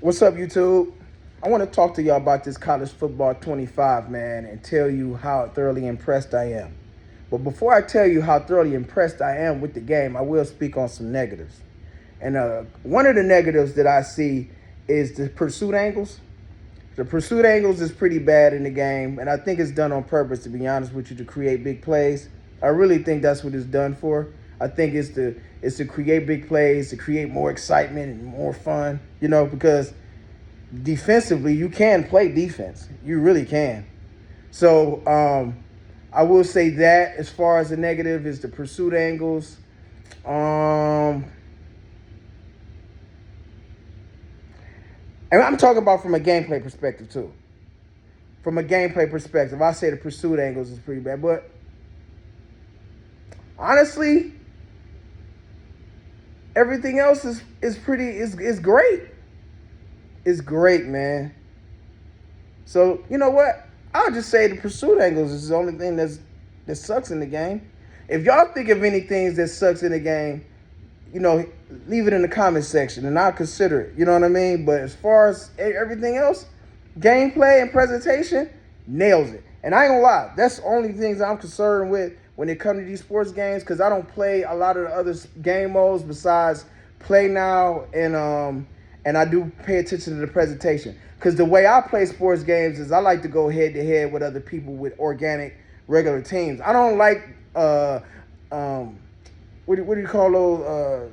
What's up, YouTube? I want to talk to y'all about this college football 25, man, and tell you how thoroughly impressed I am. But before I tell you how thoroughly impressed I am with the game, I will speak on some negatives. And one of the negatives that I see is the pursuit angles. The pursuit angles is pretty bad in the game, and I think it's done on purpose, to be honest with you, to create big plays. I really think that's what it's done for. I think it's to create big plays, to create more excitement and more fun, because defensively you can play defense. You really can. So I will say that as far as the negative is the pursuit angles. Um, and I'm talking about from a gameplay perspective too. From a gameplay perspective, I say the pursuit angles is pretty bad. But honestly, everything else is great. It's great, man. So you know what? I'll just say the pursuit angles is the only thing that sucks in the game. If y'all think of any things that sucks in the game, leave it in the comment section and I'll consider it. You know what I mean? But as far as everything else, gameplay and presentation, nails it. And I ain't gonna lie, that's the only things I'm concerned with when it comes to these sports games, because I don't play a lot of the other game modes besides Play Now and I do pay attention to the presentation. Because the way I play sports games is I like to go head to head with other people with organic regular teams. I don't like what do you call those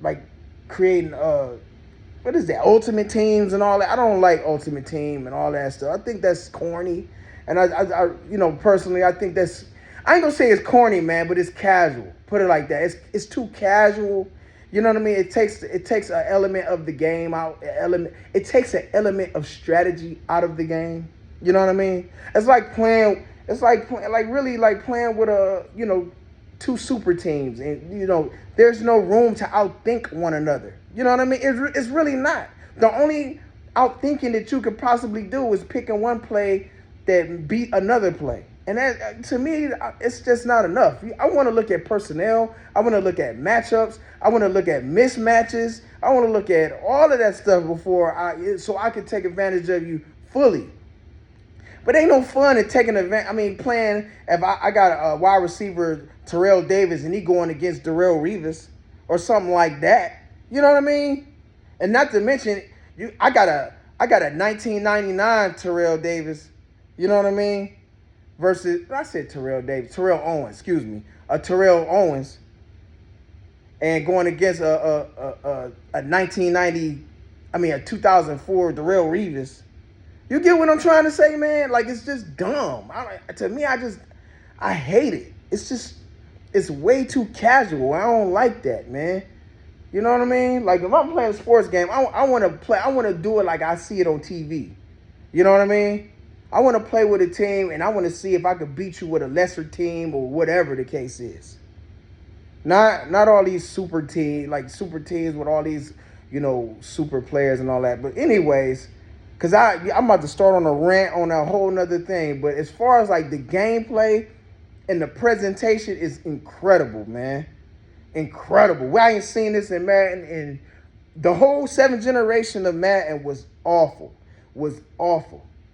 like creating what is that, ultimate teams and all that. I don't like ultimate team and all that stuff. I think that's corny. And I personally, I think I ain't gonna say it's corny, man, but it's casual. Put it like that. It's too casual. You know what I mean? It takes an element of the game out. It takes an element of strategy out of the game. You know what I mean? It's like playing. It's like really like playing with two super teams, and there's no room to outthink one another. You know what I mean? It's really not. The only outthinking that you could possibly do is picking one play that beat another play. And that, to me, it's just not enough. I want to look at personnel. I want to look at matchups. I want to look at mismatches. I want to look at all of that stuff so I can take advantage of you fully. But ain't no fun in taking advantage. I mean, playing, if I got a wide receiver, Terrell Davis, and he going against Darrelle Revis or something like that. You know what I mean? And not to mention, I got a 1999 Terrell Davis. You know what I mean? Versus, I said Terrell Owens, excuse me. Terrell Owens. And going against a 2004 Darrelle Revis. You get what I'm trying to say, man? Like, it's just dumb. To me, I hate it. It's way too casual. I don't like that, man. You know what I mean? Like, if I'm playing a sports game, I want to do it like I see it on TV. You know what I mean? I want to play with a team, and I want to see if I could beat you with a lesser team or whatever the case is. Not all these super teams with all these, super players and all that. But anyways, because I'm about to start on a rant on a whole nother thing. But as far as like the gameplay and the presentation is incredible, man. Incredible. We ain't seen this in Madden, and the whole 7th generation of Madden was awful.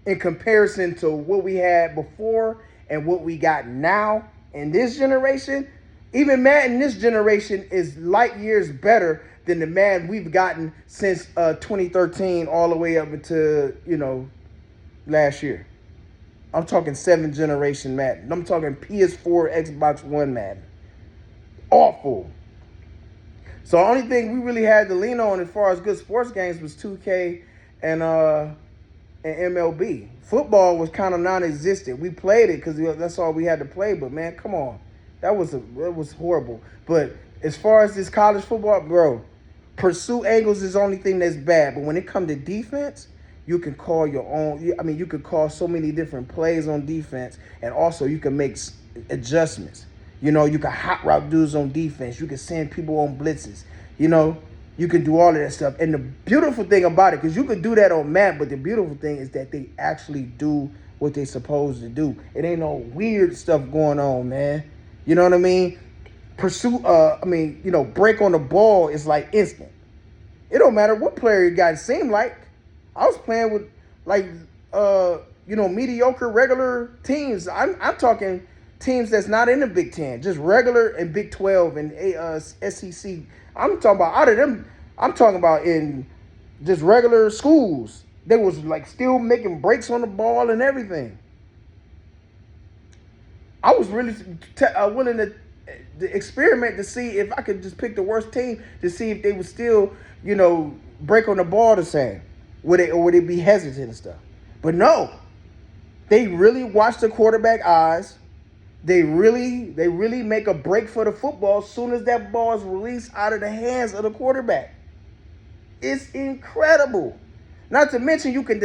In comparison to what we had before and what we got now in this generation. Even Madden this generation is light years better than the Madden we've gotten since 2013 all the way up into, last year. I'm talking 7th generation Madden. I'm talking PS4, Xbox One Madden. Awful. So the only thing we really had to lean on as far as good sports games was 2K and MLB. Football was kind of non-existent. We played it because that's all we had to play. But man, come on, that was horrible. But as far as this college football, bro, pursuit angles is the only thing that's bad. But when it comes to defense, you can call your own. I mean, you could call so many different plays on defense, and also you can make adjustments. You can hot route dudes on defense. You can send people on blitzes. You can do all of that stuff. And the beautiful thing about it, because you can do that on Madden, but the beautiful thing is that they actually do what they're supposed to do. It ain't no weird stuff going on, man. You know what I mean? Break on the ball is like instant. It don't matter what player you got. It seemed like I was playing with like mediocre regular teams. I'm talking teams that's not in the Big Ten, just regular and Big 12 and SEC. I'm talking about out of them. I'm talking about in just regular schools. They was like still making breaks on the ball and everything. I was really willing to experiment to see if I could just pick the worst team to see if they would still, break on the ball the same. Would they be hesitant and stuff? But no, they really watch the quarterback eyes. They really make a break for the football as soon as that ball is released out of the hands of the quarterback. It's incredible. Not to mention you can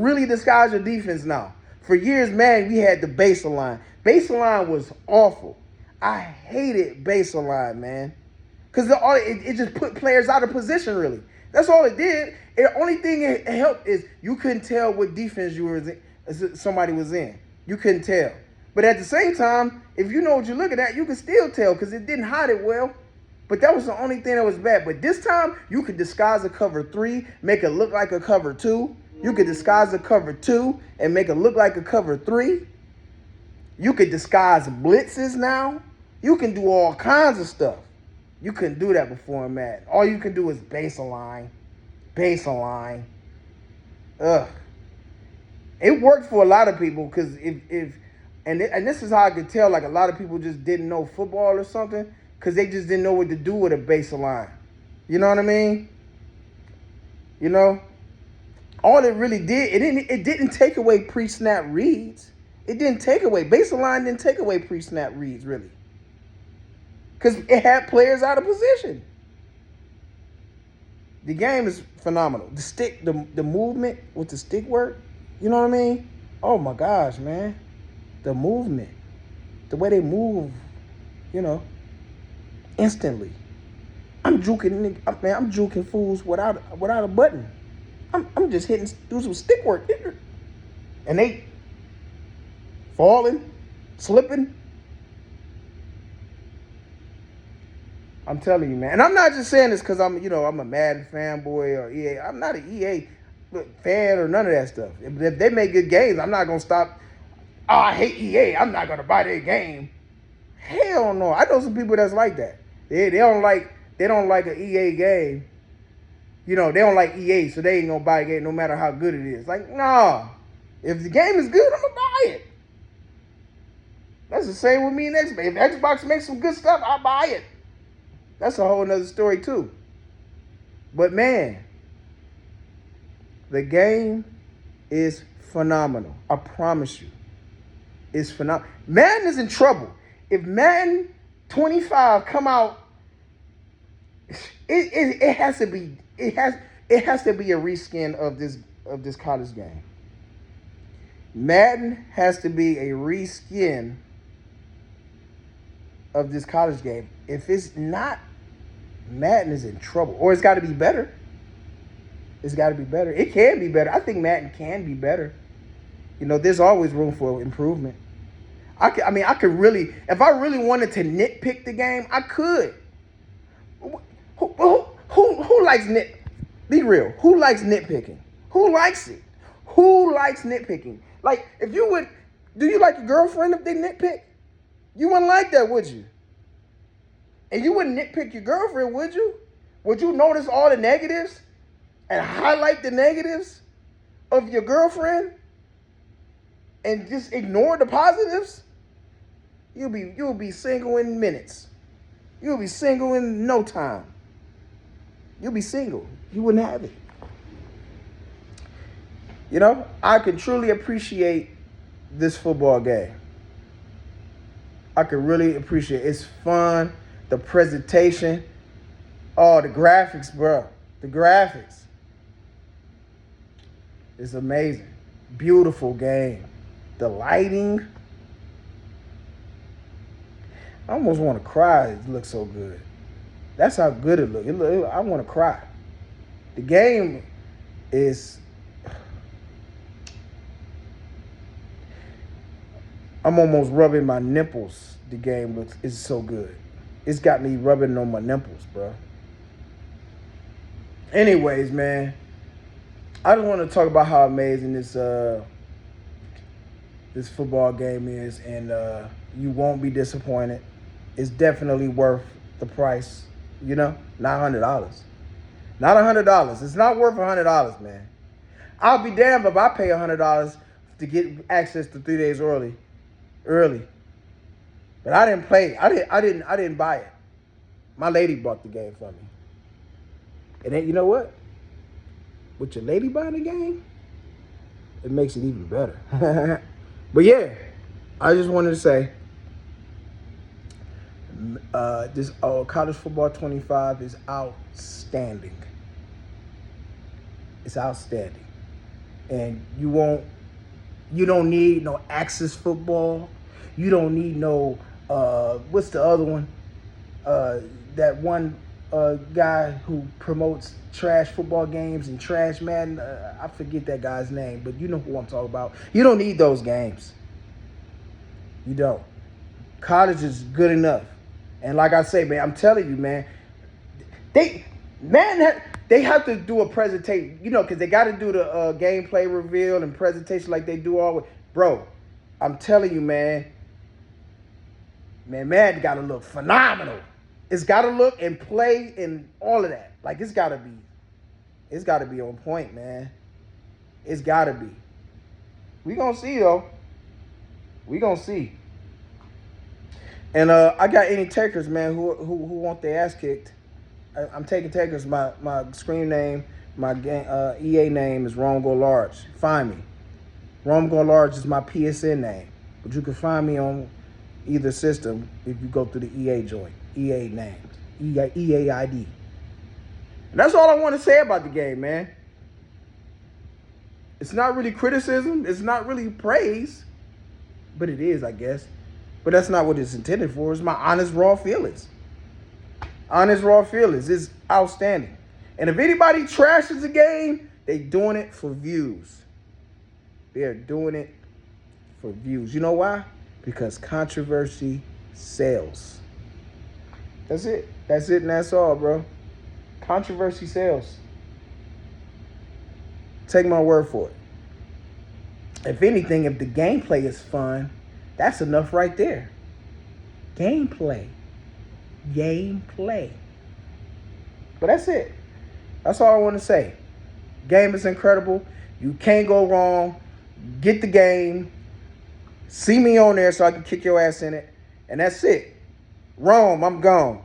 really disguise your defense now. For years, man, we had the baseline. Baseline was awful. I hated baseline, man. Because it just put players out of position, really. That's all it did. The only thing it helped is you couldn't tell what defense somebody was in. You couldn't tell. But at the same time, if you know what you're looking at, you can still tell because it didn't hide it well. But that was the only thing that was bad. But this time, you could disguise a cover 3, make it look like a cover 2. You could disguise a cover 2 and make it look like a cover 3. You could disguise blitzes now. You can do all kinds of stuff. You couldn't do that before in Madden. All you can do is baseline. Ugh. It worked for a lot of people because and this is how I could tell, like a lot of people just didn't know football or something because they just didn't know what to do with a baseline. You know what I mean? All it really did, it didn't take away pre-snap reads. Baseline didn't take away pre-snap reads, really. Because it had players out of position. The game is phenomenal. The movement with the stick work, you know what I mean? Oh my gosh, man. The movement. The way they move, instantly. I'm juking fools without a button. I'm just do some stick work. And they falling, slipping. I'm telling you, man. And I'm not just saying this because I'm a Madden fanboy or EA. I'm not an EA fan or none of that stuff. If they make good games, I'm not going to stop. Oh, I hate EA. I'm not going to buy their game. Hell no. I know some people that's like that. They don't like an EA game. They don't like EA, so they ain't going to buy a game no matter how good it is. Like, nah. If the game is good, I'm going to buy it. That's the same with me and Xbox. If Xbox makes some good stuff, I'll buy it. That's a whole nother story too. But man, the game is phenomenal. I promise you. It's phenomenal. Madden is in trouble. If Madden 25 come out, it has to be a reskin of this college game. Madden has to be a reskin of this college game. If it's not, Madden is in trouble. Or it's got to be better. It's got to be better. It can be better. I think Madden can be better. There's always room for improvement. I could really, if I really wanted to nitpick the game, I could. Who likes Be real. Who likes nitpicking? Who likes it? Who likes nitpicking? Like, do you like your girlfriend if they nitpick? You wouldn't like that, would you? And you wouldn't nitpick your girlfriend, would you? Would you notice all the negatives and highlight the negatives of your girlfriend and just ignore the positives? You'll be single in minutes. You'll be single in no time. You'll be single. You wouldn't have it. I can truly appreciate this football game. I can really appreciate it. It's fun. The presentation. Oh, the graphics, bro. The graphics. It's amazing. Beautiful game. The lighting. I almost want to cry. It looks so good. That's how good it looks. I want to cry. The game is... I'm almost rubbing my nipples. The game looks is so good. It's got me rubbing on my nipples, bro. Anyways, man, I just want to talk about how amazing this football game is, and you won't be disappointed. It's definitely worth the price. Not $100, not $100. It's not worth $100, man. I'll be damned if I pay $100 to get access to 3 days early. But I didn't play. I didn't buy it. My lady bought the game for me. And then you know what? With your lady buying the game, it makes it even better. But yeah, I just wanted to say this college football 25 is outstanding. It's outstanding. And you don't need no Axis football. You don't need no what's the other one? That one guy who promotes trash football games and trash Madden. I forget that guy's name, but you know who I'm talking about. You don't need those games. You don't. College is good enough. And like I say, man, I'm telling you, man, they have to do a presentation, because they got to do the gameplay reveal and presentation like they do all. Bro, I'm telling you, man, Madden got to look phenomenal. It's got to look and play and all of that. Like, it's got to be on point, man. It's got to be. We gonna see, though. We gonna see. And I got any takers, man, who want their ass kicked. I'm taking takers. My screen name, my EA name is Rome Go Large. Find me. Rome Go Large is my PSN name. But you can find me on either system if you go through the EA joint. EA names. EA ID. And that's all I want to say about the game, man. It's not really criticism. It's not really praise. But it is, I guess. But that's not what it's intended for. It's my honest, raw feelings. Honest, raw feelings. It's outstanding. And if anybody trashes the game, they doing it for views. They're doing it for views. You know why? Because controversy sells. That's it. That's it and that's all, bro. Controversy sells. Take my word for it. If anything, if the gameplay is fun, that's enough right there. Gameplay. But that's it. That's all I want to say. Game is incredible. You can't go wrong. Get the game. See me on there so I can kick your ass in it. And that's it. Rome, I'm gone.